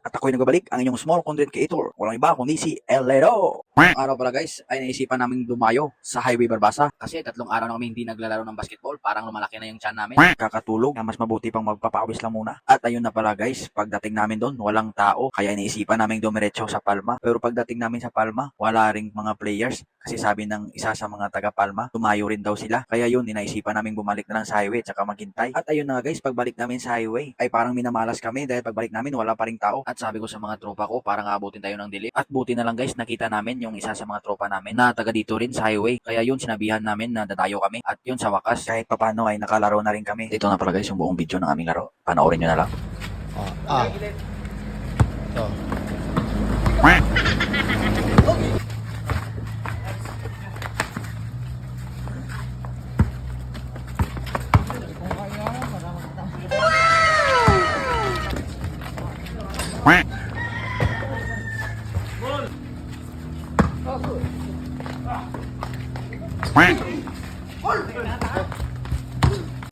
At ako'y nagbabalik, ang inyong small content creator. Walang iba kundi si Elero. Ngayong araw pala guys, ay naisipan namin dumayo sa Highway Barbasa. Kasi 3 araw na kami hindi naglalaro ng basketball. Parang lumalaki na yung tiyan namin. Kakatulog, na mas mabuti pang magpapawis lang muna. At ayun na pala guys, pagdating namin doon, walang tao. Kaya naisipan namin dumiretso sa Palma. Pero pagdating namin sa Palma, wala ring mga players. Kasi sabi ng isa sa mga taga Palma, tumayo rin daw sila. Kaya yun, inaisipan namin bumalik na lang sa highway at maghintay. At ayun na guys, pagbalik namin sa highway, ay parang minamalas kami dahil pagbalik namin wala pa ring tao. At sabi ko sa mga tropa ko, parang abutin tayo ng dilim. At buti na lang guys, nakita namin yung isa sa mga tropa namin na taga dito rin sa highway. Kaya yun, sinabihan namin na dadayo kami. At yun, sa wakas, kahit papano ay nakalaro na rin kami. Ito na pala guys, yung buong video ng aming laro. Panoorin nyo na lang. Ito.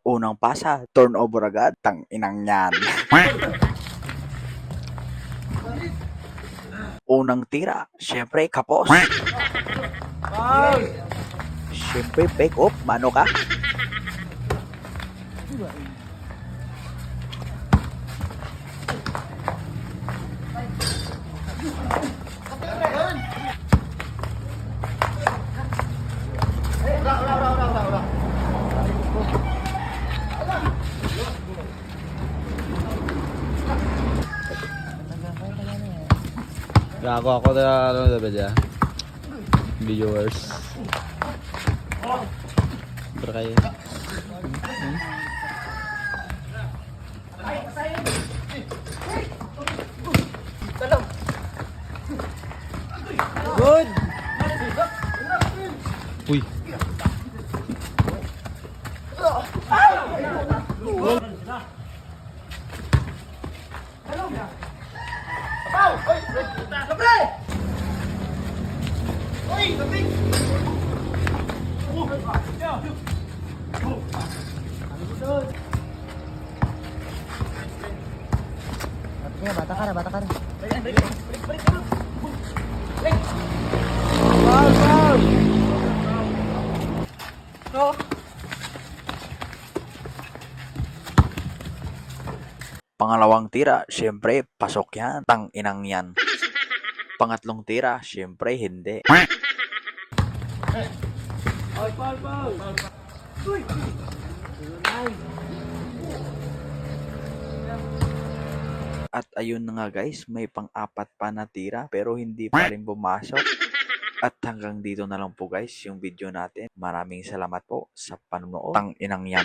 Unang pasa, turnover agad, tang inang yan. Unang tira, syempre kapos. Syempre pick up, mano ka? Gago ako na ano na ba dyan? Viewers. Pero kayo. Good! Uy! Bata ka na. Pangalawang tira, syempre pasok yan, tang inang yan. Pangatlong tira, syempre hindi. At ayun na nga guys, may pang-apat pa na tira pero hindi pa rin pumasok. At hanggang dito na lang po guys yung video natin. Maraming salamat po sa panonood. Tang inang yan.